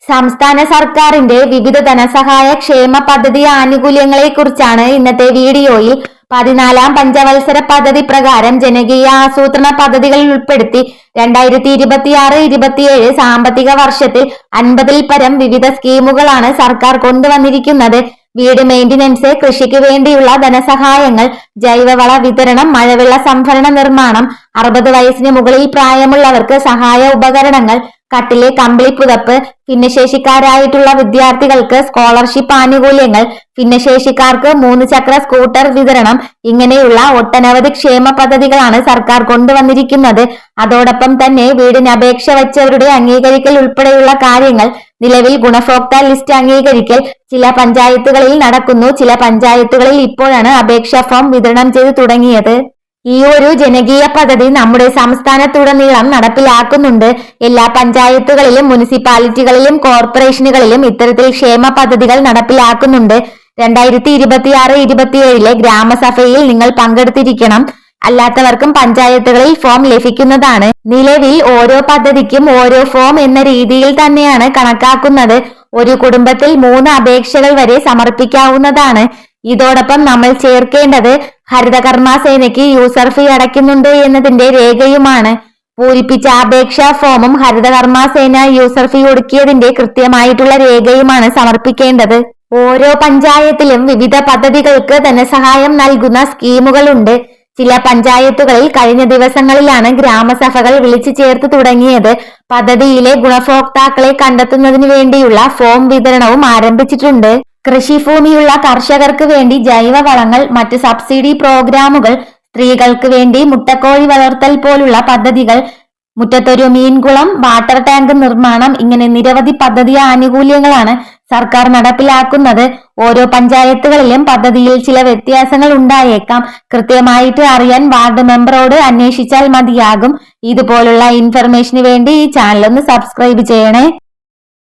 സംസ്ഥാന സർക്കാരിന്റെ വിവിധ ധനസഹായ ക്ഷേമ പദ്ധതി ആനുകൂല്യങ്ങളെ കുറിച്ചാണ് ഇന്നത്തെ വീഡിയോയിൽ. 14ാം പഞ്ചവത്സര പദ്ധതി പ്രകാരം ജനകീയ ആസൂത്രണ പദ്ധതികളിൽ ഉൾപ്പെടുത്തി 2026-27 സാമ്പത്തിക വർഷത്തിൽ 50ൽ പരം വിവിധ സ്കീമുകളാണ് സർക്കാർ കൊണ്ടുവന്നിരിക്കുന്നത്. വീട് മെയിന്റനൻസ്, കൃഷിക്ക് വേണ്ടിയുള്ള ധനസഹായങ്ങൾ, ജൈവവള വിതരണം, മഴവെള്ള സംഭരണ നിർമ്മാണം, 60 വയസ്സിന് മുകളിൽ പ്രായമുള്ളവർക്ക് സഹായ ഉപകരണങ്ങൾ, കട്ടില്, കമ്പിളി പുതപ്പ്, ഭിന്നശേഷിക്കാരായിട്ടുള്ള വിദ്യാർത്ഥികൾക്ക് സ്കോളർഷിപ്പ് ആനുകൂല്യങ്ങൾ, ഭിന്നശേഷിക്കാർക്ക് 3 ചക്ര സ്കൂട്ടർ വിതരണം, ഇങ്ങനെയുള്ള ഒട്ടനവധി ക്ഷേമ പദ്ധതികളാണ് സർക്കാർ കൊണ്ടുവന്നിരിക്കുന്നത്. അതോടൊപ്പം തന്നെ വീടിന് അപേക്ഷ വച്ചവരുടെ അംഗീകരിക്കൽ ഉൾപ്പെടെയുള്ള കാര്യങ്ങൾ. നിലവിൽ ഗുണഭോക്താ ലിസ്റ്റ് അംഗീകരിക്കൽ ചില പഞ്ചായത്തുകളിൽ നടക്കുന്നു. ചില പഞ്ചായത്തുകളിൽ ഇപ്പോഴാണ് അപേക്ഷാ ഫോം വിതരണം ചെയ്തു തുടങ്ങിയത്. ഈ ഒരു ജനകീയ പദ്ധതി നമ്മുടെ സംസ്ഥാനത്തുടനീളം നടപ്പിലാക്കുന്നുണ്ട്. എല്ലാ പഞ്ചായത്തുകളിലും മുനിസിപ്പാലിറ്റികളിലും കോർപ്പറേഷനുകളിലും ഇത്തരത്തിൽ ക്ഷേമ പദ്ധതികൾ നടപ്പിലാക്കുന്നുണ്ട്. 2026-27 ഗ്രാമസഭയിൽ നിങ്ങൾ പങ്കെടുത്തിരിക്കണം. അല്ലാത്തവർക്കും പഞ്ചായത്തുകളിൽ ഫോം ലഭിക്കുന്നതാണ്. നിലവിൽ ഓരോ പദ്ധതിക്കും ഓരോ ഫോം എന്ന രീതിയിൽ തന്നെയാണ് കണക്കാക്കുന്നത്. ഒരു കുടുംബത്തിൽ 3 അപേക്ഷകൾ വരെ സമർപ്പിക്കാവുന്നതാണ്. ഇതോടൊപ്പം നമ്മൾ ചേർക്കേണ്ടത് ഹരിതകർമ്മസേനയ്ക്ക് യൂസർ ഫീ അടയ്ക്കുന്നുണ്ട് എന്നതിന്റെ രേഖയുമാണ്. പൂരിപ്പിച്ച അപേക്ഷാ ഫോമും ഹരിതകർമ്മസേന യൂസർ ഫീ ഒടുക്കിയതിന്റെ കൃത്യമായിട്ടുള്ള രേഖയുമാണ് സമർപ്പിക്കേണ്ടത്. ഓരോ പഞ്ചായത്തിലും വിവിധ പദ്ധതികൾക്ക് ധനസഹായം നൽകുന്ന സ്കീമുകളുണ്ട്. ചില പഞ്ചായത്തുകളിൽ കഴിഞ്ഞ ദിവസങ്ങളിലാണ് ഗ്രാമസഭകൾ വിളിച്ചു ചേർത്ത് തുടങ്ങിയത്. പദ്ധതിയിലെ ഗുണഭോക്താക്കളെ കണ്ടെത്തുന്നതിന് വേണ്ടിയുള്ള ഫോം വിതരണവും ആരംഭിച്ചിട്ടുണ്ട്. കൃഷിഭൂമിയുള്ള കർഷകർക്ക് വേണ്ടി ജൈവവളങ്ങൾ, മറ്റ് സബ്സിഡി പ്രോഗ്രാമുകൾ, സ്ത്രീകൾക്ക് വേണ്ടി മുട്ടക്കോഴി വളർത്തൽ പോലുള്ള പദ്ധതികൾ, മുറ്റത്തൊരു മീൻകുളം, വാട്ടർ ടാങ്ക് നിർമ്മാണം, ഇങ്ങനെ നിരവധി പദ്ധതി ആനുകൂല്യങ്ങളാണ് സർക്കാർ നടപ്പിലാക്കുന്നത്. ഓരോ പഞ്ചായത്തുകളിലും പദ്ധതിയിൽ ചില വ്യത്യാസങ്ങൾ ഉണ്ടായേക്കാം. കൃത്യമായിട്ട് അറിയാൻ വാർഡ് മെമ്പറോട് അന്വേഷിച്ചാൽ മതിയാകും. ഇതുപോലുള്ള ഇൻഫർമേഷന് വേണ്ടി ഈ ചാനൽ ഒന്ന് സബ്സ്ക്രൈബ് ചെയ്യണേ.